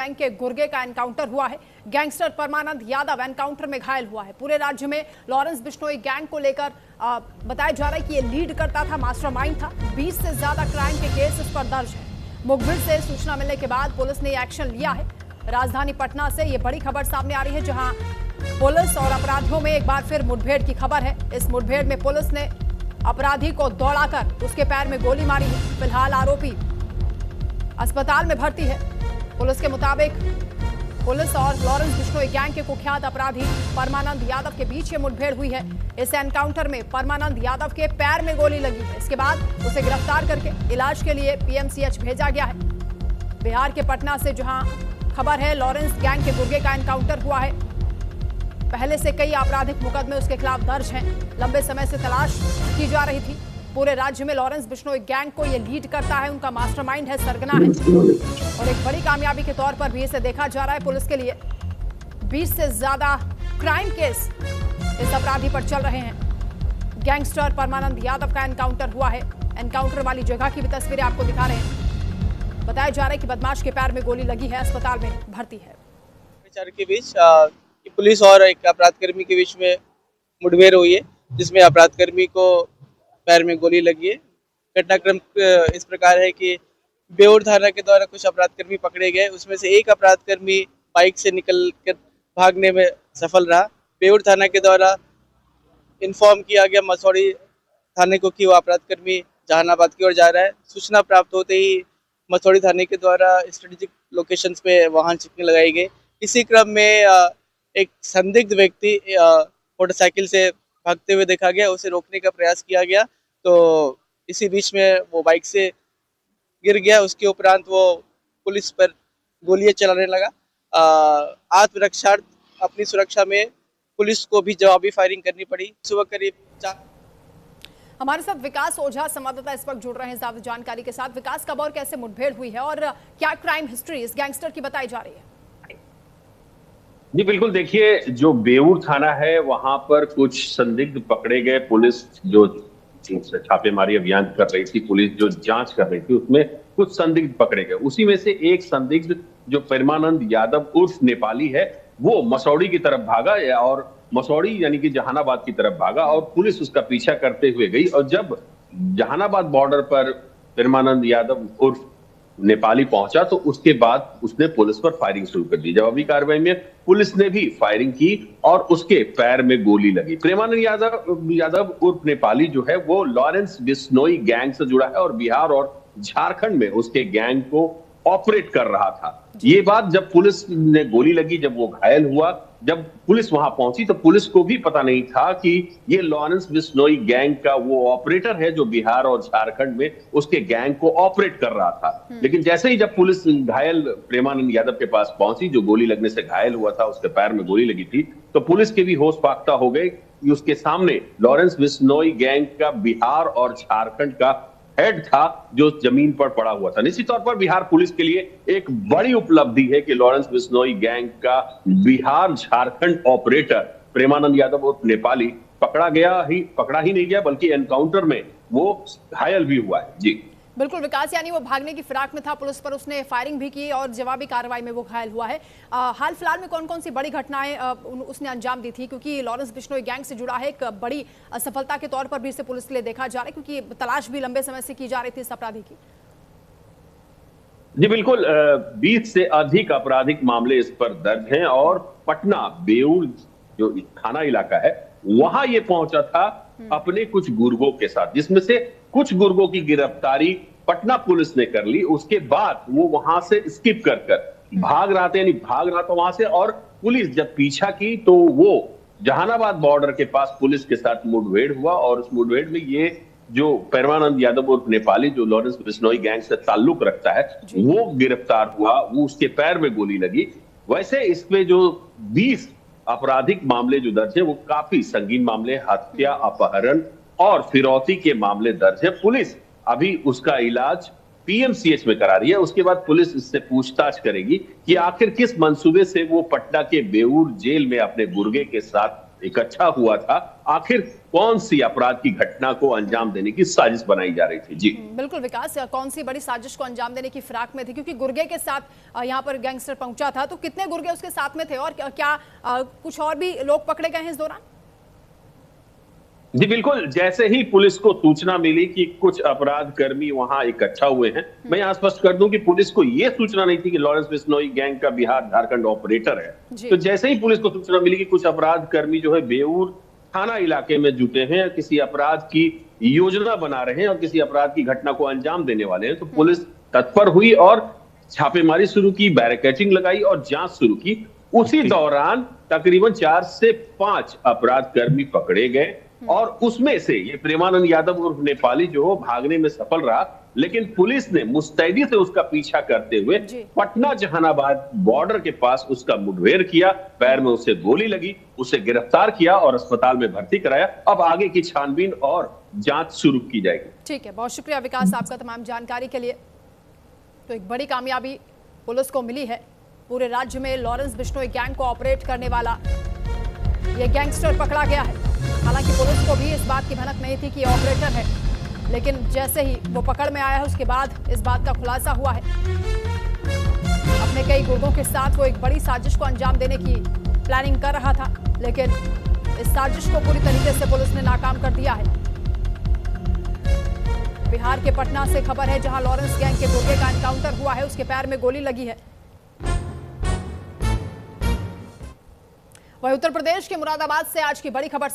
Gang के गुर्गे का encounter हुआ है। गैंगस्टर परमानंद यादव एनकाउंटर में घायल हुआ है। पूरे राज्य में लॉरेंस बिश्नोई गैंग को लेकर बताया जा रहा है कि ये लीड करता था, मास्टरमाइंड था। 20 से ज्यादा क्राइम के केस इस पर दर्ज है। मुखबिर से सूचना मिलने के बाद पुलिस ने एक्शन लिया है। राजधानी पटना से ये बड़ी खबर सामने आ रही है, जहां पुलिस और अपराधियों में एक बार फिर मुठभेड़ की खबर है। इस मुठभेड़ में पुलिस ने अपराधी को दौड़ाकर उसके पैर में गोली मारी है। फिलहाल आरोपी अस्पताल में भर्ती है। पुलिस के मुताबिक पुलिस और लॉरेंस बिश्नोई गैंग के कुख्यात अपराधी परमानंद यादव के बीच ये मुठभेड़ हुई है। इस एनकाउंटर में परमानंद यादव के पैर में गोली लगी है। इसके बाद उसे गिरफ्तार करके इलाज के लिए पीएमसीएच भेजा गया है। बिहार के पटना से जहां खबर है, लॉरेंस गैंग के गुर्गे का एनकाउंटर हुआ है। पहले से कई आपराधिक मुकदमे उसके खिलाफ दर्ज हैं। लंबे समय से तलाश की जा रही थी। पूरे राज्य में लॉरेंस बिश्नोई गैंग को ये लीड करता है, उनका मास्टरमाइंड है, सरगना है और एक बड़ी कामयाबी के तौर पर भी इसे देखा जा रहा है पुलिस के लिए। 20 से ज्यादा क्राइम केस इस अपराधी पर चल रहे हैं। गैंगस्टर परमानंद यादव का एनकाउंटर हुआ है। एनकाउंटर वाली जगह की भी तस्वीरें आपको दिखा रहे हैं। बताया जा रहा है कि बदमाश के पैर में गोली लगी है, अस्पताल में भर्ती है। विचार के बीच पुलिस और एक अपराधकर्मी के बीच में मुठभेड़ हुई है, जिसमें अपराधकर्मी को पैर में गोली लगी है। घटनाक्रम इस प्रकार है कि बेउर थाना के द्वारा कुछ अपराधकर्मी पकड़े गए। उसमें से एक अपराधकर्मी बाइक से निकल कर भागने में सफल रहा। बेउर थाना के द्वारा इन्फॉर्म किया गया मसौड़ी थाने को कि वो अपराधकर्मी जहानाबाद की ओर जा रहा है। सूचना प्राप्त होते ही मसौड़ी थाने के द्वारा स्ट्रेटेजिक लोकेशंस पे वाहन चेकिंग लगाई गई। इसी क्रम में एक संदिग्ध व्यक्ति मोटरसाइकिल से भागते हुए देखा गया। उसे रोकने का प्रयास किया गया तो इसी बीच में वो बाइक से गिर गया। उसके उपरांत वो पुलिस पर गोलियां चलाने लगा। आत्मरक्षार्थ अपनी सुरक्षा में पुलिस को भी जवाबी फायरिंग करनी पड़ी। सुबह करीब हमारे साथ विकास ओझा संवाददाता इस वक्त जुड़ रहे हैं ज्यादा जानकारी के साथ। विकास, कब और कैसे मुठभेड़ हुई है और क्या क्राइम हिस्ट्री इस गैंगस्टर की बताई जा रही है? जी बिल्कुल, देखिए जो बेउर थाना है वहां पर कुछ संदिग्ध पकड़े गए। पुलिस जो छापेमारी अभियान कर रही थी, पुलिस जो जांच कर रही थी, उसमें कुछ संदिग्ध पकड़े गए। उसी में से एक संदिग्ध जो परमानंद यादव उर्फ नेपाली है, वो मसौड़ी की तरफ भागा और मसौड़ी यानी कि जहानाबाद की तरफ भागा और पुलिस उसका पीछा करते हुए गई। और जब जहानाबाद बॉर्डर पर परमानंद यादव उर्फ नेपाली पहुंचा तो उसके बाद उसने पुलिस पर फायरिंग शुरू कर दी। जवाबी कार्रवाई में पुलिस ने भी फायरिंग की और उसके पैर में गोली लगी। परमानंद यादव उर्फ नेपाली जो है वो लॉरेंस बिश्नोई गैंग से जुड़ा है और बिहार और झारखंड में उसके गैंग को ऑपरेट कर रहा था। ये बात जब पुलिस ने गोली लगी, जब वो घायल हुआ, जब पुलिस वहां पहुंची तो पुलिस को भी पता नहीं था कि ये लॉरेंस बिश्नोई गैंग का वो ऑपरेटर है जो बिहार और झारखंड में उसके गैंग को ऑपरेट कर रहा था। लेकिन जैसे ही जब पुलिस घायल परमानंद यादव के पास पहुंची, जो गोली लगने से घायल हुआ था, उसके पैर में गोली लगी थी, तो पुलिस के भी होश फाख्ता हो गए कि उसके सामने लॉरेंस बिश्नोई गैंग का बिहार और झारखंड का हेड था जो जमीन पर पड़ा हुआ था। निश्चित तौर पर बिहार पुलिस के लिए एक बड़ी उपलब्धि है कि लॉरेंस बिश्नोई गैंग का बिहार झारखंड ऑपरेटर परमानंद यादव और नेपाली पकड़ा ही नहीं गया, बल्कि एनकाउंटर में वो घायल भी हुआ है। जी बिल्कुल विकास, यानी वो भागने की फिराक में था, पुलिस पर उसने फायरिंग भी की और जवाबी कार्रवाई में वो घायल हुआ है। हाल फिलहाल में कौन कौन सी बड़ी घटनाएं उसने अंजाम दी थी, क्योंकि लॉरेंस बिश्नोई गैंग से जुड़ा है, एक बड़ी सफलता के तौर पर भी इसे पुलिस के लिए देखा जा रहा है, क्योंकि तलाश भी लंबे समय से की जा रही थी इस अपराधी की। जी बिल्कुल, 20 से अधिक आपराधिक मामले इस पर दर्ज हैं और पटना बेउर जो थाना इलाका है वहां ये पहुंचा था अपने कुछ गुर्गों के साथ, जिसमें से कुछ गुर्गों की गिरफ्तारी पटना पुलिस ने कर ली। उसके बाद वो वहां से स्किप कर भाग रहा था वहां से, और पुलिस जब पीछा की तो वो जहानाबाद बॉर्डर के पास पुलिस के साथ मुठभेड़ हुआ और उस मुठभेड़ में ये जो परमानंद यादव और नेपाली जो लॉरेंस बिश्नोई गैंग से ताल्लुक रखता है वो गिरफ्तार हुआ। वो उसके पैर में गोली लगी। वैसे इसमें जो 20 आपराधिक मामले जो दर्ज है वो काफी संगीन मामले, हत्या, अपहरण और फिरौती के मामले दर्ज है। पुलिस अभी उसका इलाज पीएमसीएच में करा रही है। उसके बाद पुलिस इससे पूछताछ करेगी कि आखिर किस मंसूबे से वो पटना के बेउर जेल में अपने गुर्गे के साथ इकट्ठा हुआ था। आखिर कौन सी अपराध की घटना को अंजाम देने की साजिश बनाई जा रही थी। जी बिल्कुल विकास, कौन सी बड़ी साजिश को अंजाम देने की फिराक में थी, क्योंकि गुर्गे के साथ यहाँ पर गैंगस्टर पहुंचा था, तो कितने गुर्गे उसके साथ में थे और क्या कुछ और भी लोग पकड़े गए हैं इस दौरान? जी बिल्कुल, जैसे ही पुलिस को सूचना मिली कि कुछ अपराध कर्मी वहां इकट्ठा हुए हैं, मैं यहाँ स्पष्ट कर दूं कि पुलिस को यह सूचना नहीं थी कि लॉरेंस बिश्नोई गैंग का बिहार झारखंड ऑपरेटर है। तो जैसे ही पुलिस को सूचना मिली कि कुछ अपराध कर्मी जो है बेऊर थाना इलाके में जुटे हैं, किसी अपराध की योजना बना रहे हैं और किसी अपराध की घटना को अंजाम देने वाले हैं, तो पुलिस तत्पर हुई और छापेमारी शुरू की, बैरिकेडिंग लगाई और जांच शुरू की। उसी दौरान तकरीबन 4 से 5 अपराध कर्मी पकड़े गए और उसमें से ये प्रेमानंद यादव उर्फ नेपाली जो हो भागने में सफल रहा, लेकिन पुलिस ने मुस्तैदी से उसका पीछा करते हुए पटना जहानाबाद बॉर्डर के पास उसका मुठभेड़ किया, पैर में उसे गोली लगी, उसे गिरफ्तार किया और अस्पताल में भर्ती कराया। अब आगे की छानबीन और जांच शुरू की जाएगी। ठीक है, बहुत शुक्रिया विकास आपका तमाम जानकारी के लिए। तो एक बड़ी कामयाबी पुलिस को मिली है, पूरे राज्य में लॉरेंस बिश्नोई गैंग को ऑपरेट करने वाला ये गैंगस्टर पकड़ा गया है। हालांकि पुलिस को भी इस बात की भनक नहीं थी कि ऑपरेटर है, लेकिन जैसे ही वो पकड़ में आया है उसके बाद इस बात का खुलासा हुआ है। अपने कई गुर्गों के साथ वो एक बड़ी साजिश को अंजाम देने की प्लानिंग कर रहा था, लेकिन इस साजिश को पूरी तरीके से पुलिस ने नाकाम कर दिया है। बिहार के पटना से खबर है, जहां लॉरेंस गैंग के गुर्गे का एनकाउंटर हुआ है, उसके पैर में गोली लगी है। वहीं उत्तर प्रदेश के मुरादाबाद से आज की बड़ी खबर